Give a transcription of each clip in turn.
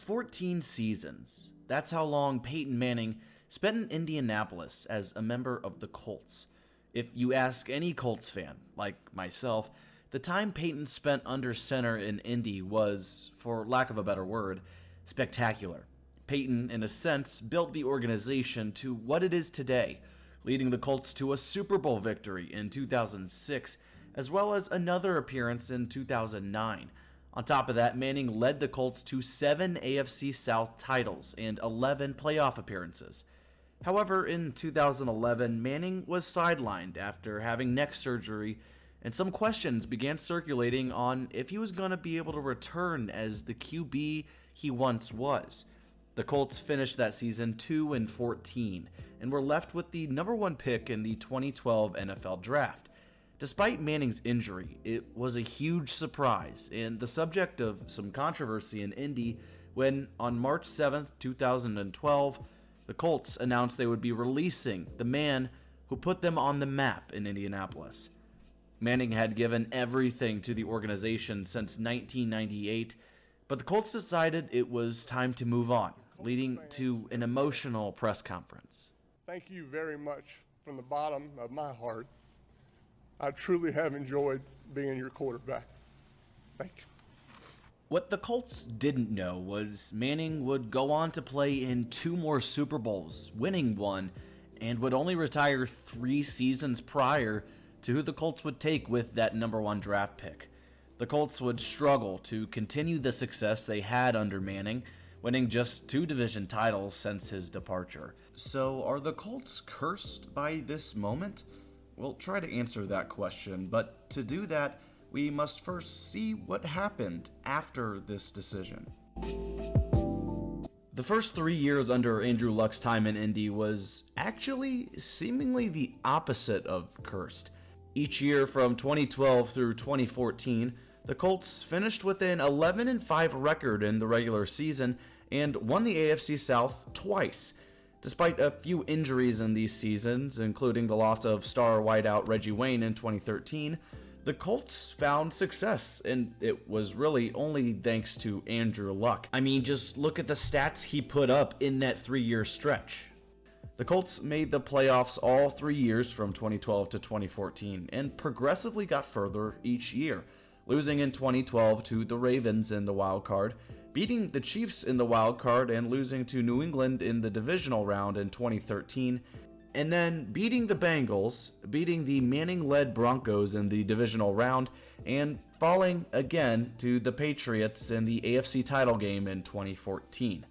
14 seasons. That's how long Peyton Manning spent in Indianapolis as a member of the Colts. If you ask any Colts fan, like myself, the time Peyton spent under center in Indy was, for lack of a better word, spectacular. Peyton, in a sense, built the organization to what it is today, leading the Colts to a Super Bowl victory in 2006, as well as another appearance in 2009. On top of that, Manning led the Colts to 7 AFC South titles and 11 playoff appearances. However, in 2011, Manning was sidelined after having neck surgery, and some questions began circulating on if he was going to be able to return as the QB he once was. The Colts finished that season 2-14 and were left with the number 1 pick in the 2012 NFL Draft. Despite Manning's injury, it was a huge surprise and the subject of some controversy in Indy when, on March 7, 2012, the Colts announced they would be releasing the man who put them on the map in Indianapolis. Manning had given everything to the organization since 1998, but the Colts decided it was time to move on, leading to an emotional press conference. Thank you very much from the bottom of my heart. I truly have enjoyed being your quarterback. Thank you. What the Colts didn't know was Manning would go on to play in 2 more Super Bowls, winning one, and would only retire 3 seasons prior to who the Colts would take with that number 1 draft pick. The Colts would struggle to continue the success they had under Manning, winning just 2 division titles since his departure. So are the Colts cursed by this moment? We'll try to answer that question, but to do that, we must first see what happened after this decision. The first 3 years under Andrew Luck's time in Indy was actually seemingly the opposite of cursed. Each year from 2012 through 2014, the Colts finished with an 11-5 record in the regular season and won the AFC South twice. Despite a few injuries in these seasons, including the loss of star wideout Reggie Wayne in 2013, the Colts found success, and it was really only thanks to Andrew Luck. I mean, just look at the stats he put up in that 3-year stretch. The Colts made the playoffs all 3 years from 2012 to 2014, and progressively got further each year, losing in 2012 to the Ravens in the wild card, beating the Chiefs in the wild card and losing to New England in the divisional round in 2013, and then beating the Bengals, beating the Manning-led Broncos in the divisional round, and falling again to the Patriots in the AFC title game in 2014.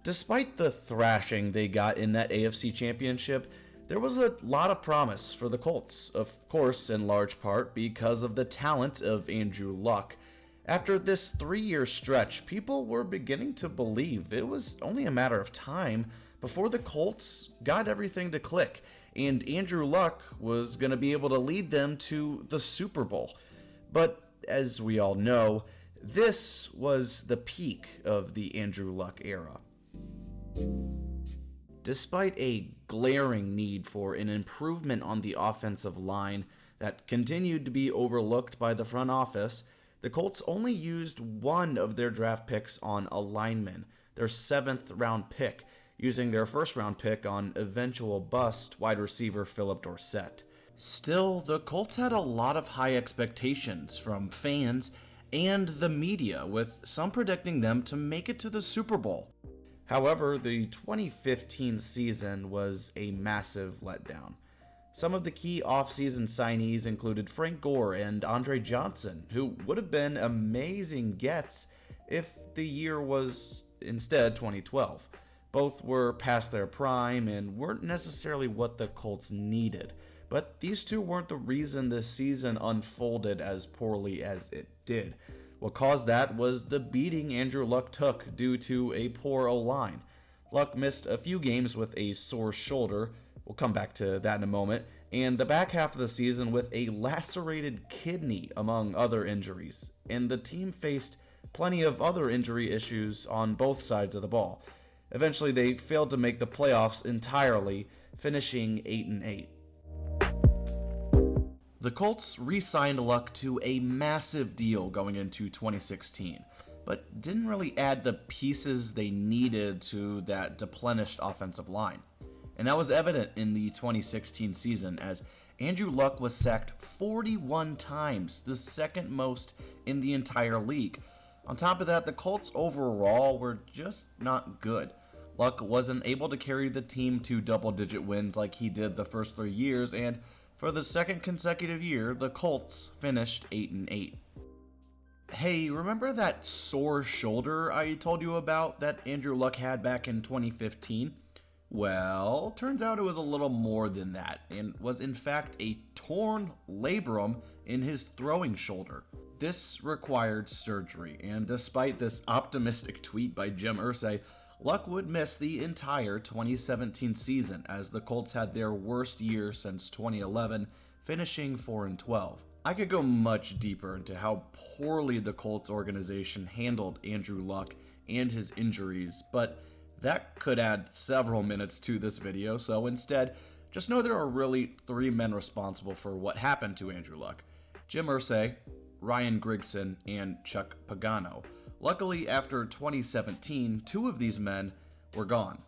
Despite the thrashing they got in that AFC championship, there was a lot of promise for the Colts, of course in large part because of the talent of Andrew Luck. After this 3-year stretch, people were beginning to believe it was only a matter of time before the Colts got everything to click, and Andrew Luck was going to be able to lead them to the Super Bowl. But as we all know, this was the peak of the Andrew Luck era. Despite a glaring need for an improvement on the offensive line that continued to be overlooked by the front office, the Colts only used 1 of their draft picks on a lineman, their 7th round pick, using their 1st round pick on eventual bust wide receiver Philip Dorsett. Still, the Colts had a lot of high expectations from fans and the media, with some predicting them to make it to the Super Bowl. However, the 2015 season was a massive letdown. Some of the key offseason signees included Frank Gore and Andre Johnson, who would have been amazing gets if the year was instead 2012. Both were past their prime and weren't necessarily what the Colts needed, but these two weren't the reason this season unfolded as poorly as it did. What caused that was the beating Andrew Luck took due to a poor O-line. Luck missed a few games with a sore shoulder, we'll come back to that in a moment, and the back half of the season with a lacerated kidney, among other injuries, and the team faced plenty of other injury issues on both sides of the ball. Eventually, they failed to make the playoffs entirely, finishing 8-8. The Colts re-signed Luck to a massive deal going into 2016. but didn't really add the pieces they needed to that deplenished offensive line. And that was evident in the 2016 season, as Andrew Luck was sacked 41 times, the second most in the entire league. On top of that, the Colts overall were just not good. Luck wasn't able to carry the team to double-digit wins like he did the first 3 years, and for the second consecutive year, the Colts finished 8-8. Hey, remember that sore shoulder I told you about that Andrew Luck had back in 2015? Well, turns out it was a little more than that, and was in fact a torn labrum in his throwing shoulder. This required surgery, and despite this optimistic tweet by Jim Irsay, Luck would miss the entire 2017 season, as the Colts had their worst year since 2011, finishing 4-12. I could go much deeper into how poorly the Colts organization handled Andrew Luck and his injuries, but that could add several minutes to this video, so instead, just know there are really 3 men responsible for what happened to Andrew Luck: Jim Irsay, Ryan Grigson, and Chuck Pagano. Luckily, after 2017, 2 of these men were gone.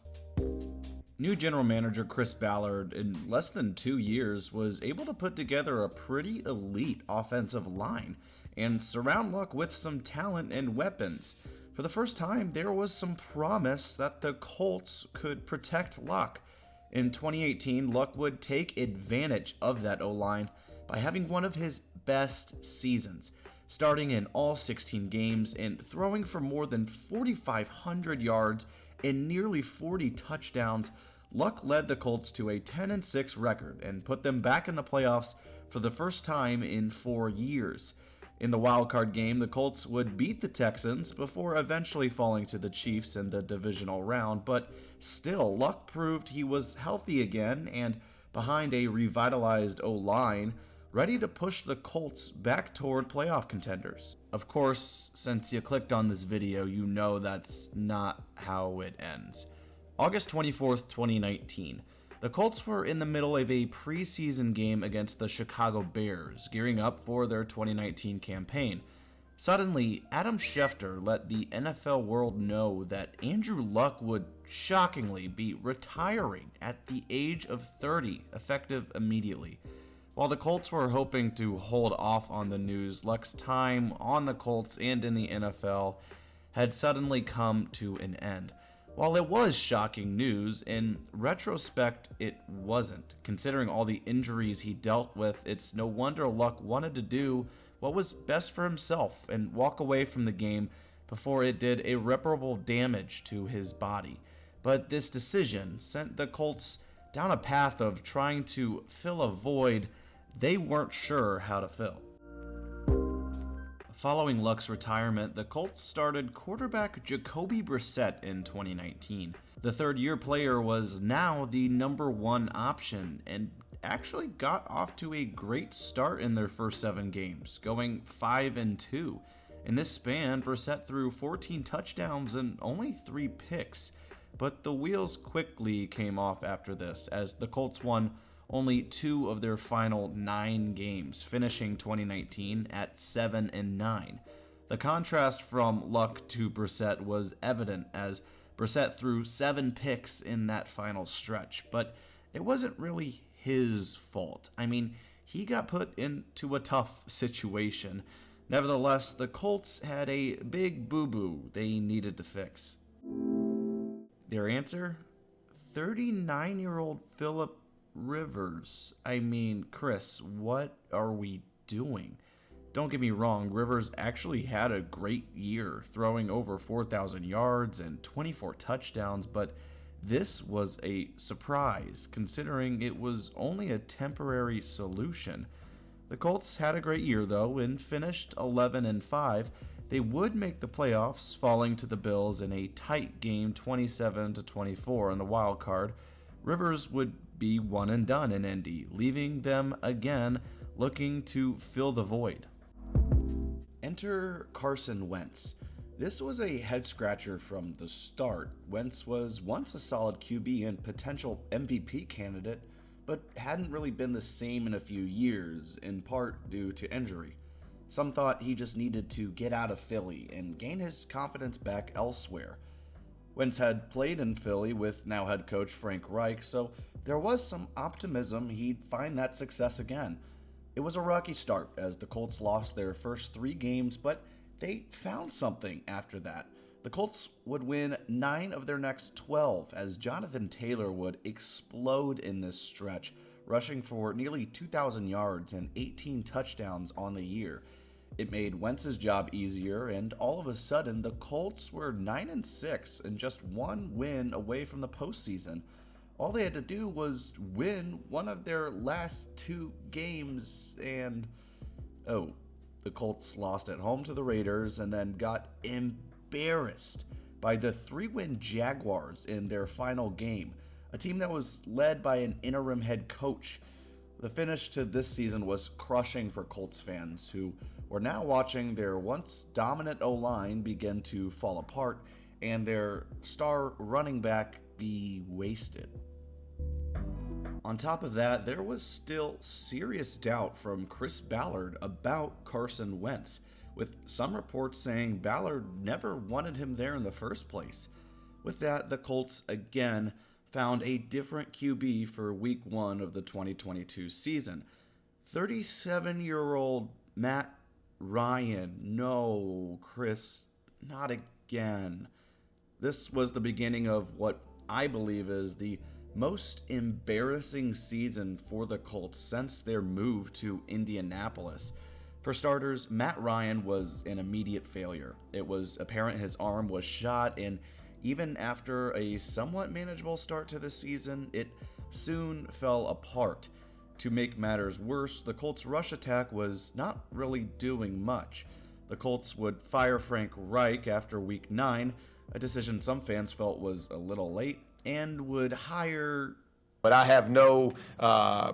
New general manager Chris Ballard, in less than 2 years, was able to put together a pretty elite offensive line and surround Luck with some talent and weapons. For the first time, there was some promise that the Colts could protect Luck. In 2018, Luck would take advantage of that O-line by having one of his best seasons, starting in all 16 games and throwing for more than 4,500 yards and nearly 40 touchdowns. Luck led the Colts to a 10-6 record and put them back in the playoffs for the first time in 4 years. In the wildcard game, the Colts would beat the Texans before eventually falling to the Chiefs in the divisional round, but still, Luck proved he was healthy again and behind a revitalized O-line, ready to push the Colts back toward playoff contenders. Of course, since you clicked on this video, you know that's not how it ends. August 24th, 2019. The Colts were in the middle of a preseason game against the Chicago Bears, gearing up for their 2019 campaign. Suddenly, Adam Schefter let the NFL world know that Andrew Luck would shockingly be retiring at the age of 30, effective immediately. While the Colts were hoping to hold off on the news, Luck's time on the Colts and in the NFL had suddenly come to an end. While it was shocking news, in retrospect it wasn't. Considering all the injuries he dealt with, it's no wonder Luck wanted to do what was best for himself and walk away from the game before it did irreparable damage to his body. But this decision sent the Colts down a path of trying to fill a void they weren't sure how to fill. Following Luck's retirement, the Colts started quarterback Jacoby Brissett in 2019. The third-year player was now the number 1 option and actually got off to a great start in their first 7 games, going 5-2. In this span, Brissett threw 14 touchdowns and only 3 picks, but the wheels quickly came off after this, as the Colts won only 2 of their final 9 games, finishing 2019 at 7-9. The contrast from Luck to Brissett was evident, as Brissett threw 7 picks in that final stretch, but it wasn't really his fault. I mean, he got put into a tough situation. Nevertheless, the Colts had a big boo-boo they needed to fix. Their answer? 39-year-old Philip Rivers. I mean, Chris, what are we doing? Don't get me wrong, Rivers actually had a great year, throwing over 4,000 yards and 24 touchdowns, but this was a surprise, considering it was only a temporary solution. The Colts had a great year, though, and finished 11-5. They would make the playoffs, falling to the Bills in a tight game 27-24 in the wild card. Rivers would be one and done in Indy, leaving them again looking to fill the void. Enter Carson Wentz. This was a head-scratcher from the start. Wentz was once a solid QB and potential MVP candidate, but hadn't really been the same in a few years, in part due to injury. Some thought he just needed to get out of Philly and gain his confidence back elsewhere. Wentz had played in Philly with now head coach Frank Reich, so there was some optimism he'd find that success again. It was a rocky start as the Colts lost their first 3 games, but they found something after that. The Colts would win 9 of their next 12 as Jonathan Taylor would explode in this stretch, rushing for nearly 2,000 yards and 18 touchdowns on the year. It made Wentz's job easier, and all of a sudden, the Colts were 9-6 and just 1 win away from the postseason. All they had to do was win one of their last 2 games, and the Colts lost at home to the Raiders and then got embarrassed by the 3-win Jaguars in their final game, a team that was led by an interim head coach. The finish to this season was crushing for Colts fans who were now watching their once dominant O-line begin to fall apart and their star running back be wasted. On top of that, there was still serious doubt from Chris Ballard about Carson Wentz, with some reports saying Ballard never wanted him there in the first place. With that, the Colts again found a different QB for Week 1 of the 2022 season. 37-year-old Matt Ryan. No, Chris, not again. This was the beginning of what I believe is the most embarrassing season for the Colts since their move to Indianapolis. For starters, Matt Ryan was an immediate failure. It was apparent his arm was shot, and even after a somewhat manageable start to the season, it soon fell apart. To make matters worse, the Colts' rush attack was not really doing much. The Colts would fire Frank Reich after Week 9, a decision some fans felt was a little late, and would hire... But I have no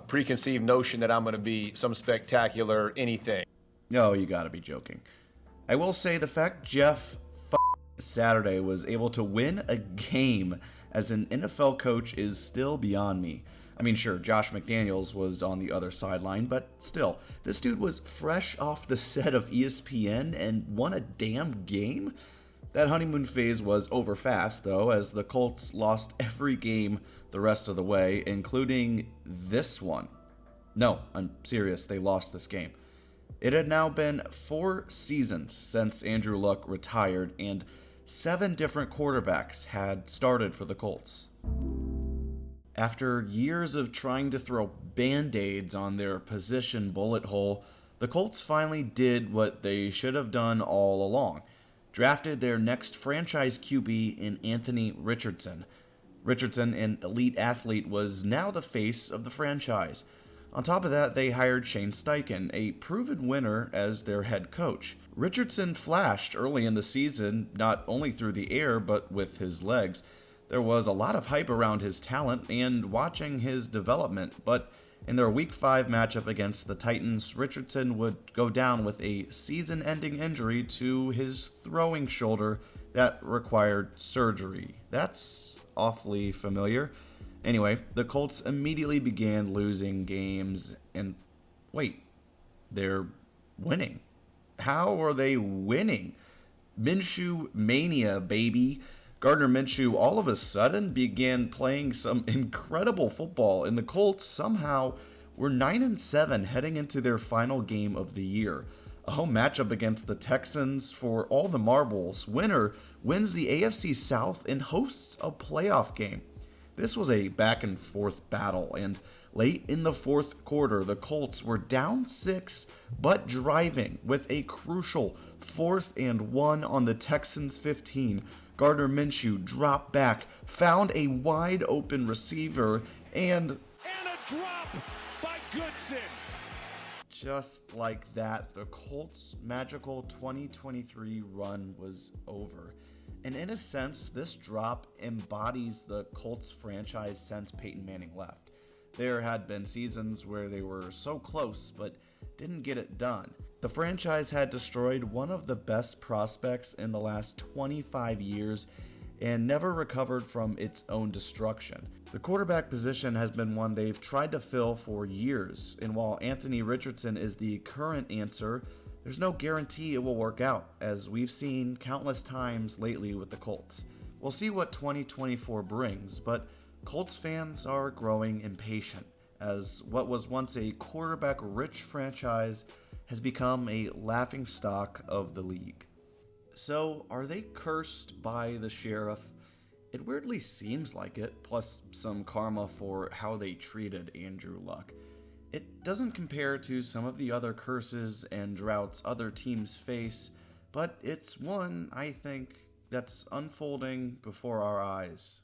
preconceived notion that I'm going to be some spectacular anything. Oh, you gotta be joking. I will say the fact Jeff Saturday was able to win a game as an NFL coach is still beyond me. I mean, sure, Josh McDaniels was on the other sideline, but still, this dude was fresh off the set of ESPN and won a damn game? That honeymoon phase was over fast, though, as the Colts lost every game the rest of the way, including this one. No, I'm serious, they lost this game. It had now been 4 seasons since Andrew Luck retired, and 7 different quarterbacks had started for the Colts. After years of trying to throw band-aids on their position bullet hole, the Colts finally did what they should have done all along. Drafted their next franchise QB in Anthony Richardson. Richardson, an elite athlete, was now the face of the franchise. On top of that, they hired Shane Steichen, a proven winner, as their head coach. Richardson flashed early in the season, not only through the air, but with his legs. There was a lot of hype around his talent and watching his development, but in their Week 5 matchup against the Titans, Richardson would go down with a season-ending injury to his throwing shoulder that required surgery. That's awfully familiar. Anyway, the Colts immediately began losing games, and wait, they're winning. How are they winning? Minshew mania, baby. Gardner Minshew all of a sudden began playing some incredible football, and the Colts somehow were 9-7 heading into their final game of the year. A home matchup against the Texans for all the marbles. Winner wins the AFC South and hosts a playoff game. This was a back-and-forth battle, and late in the fourth quarter, the Colts were down 6, but driving with a crucial 4th and 1 on the Texans' 15. Gardner Minshew dropped back, found a wide-open receiver, and a drop by Goodson. Just like that, the Colts' magical 2023 run was over. And in a sense, this drop embodies the Colts franchise since Peyton Manning left. There had been seasons where they were so close, but didn't get it done. The franchise had destroyed one of the best prospects in the last 25 years and never recovered from its own destruction. The quarterback position has been one they've tried to fill for years, and while Anthony Richardson is the current answer, there's no guarantee it will work out, as we've seen countless times lately with the Colts. We'll see what 2024 brings, but Colts fans are growing impatient, as what was once a quarterback-rich franchise has become a laughingstock of the league. So, are they cursed by the sheriff? It weirdly seems like it, plus some karma for how they treated Andrew Luck. It doesn't compare to some of the other curses and droughts other teams face, but it's one, I think, that's unfolding before our eyes.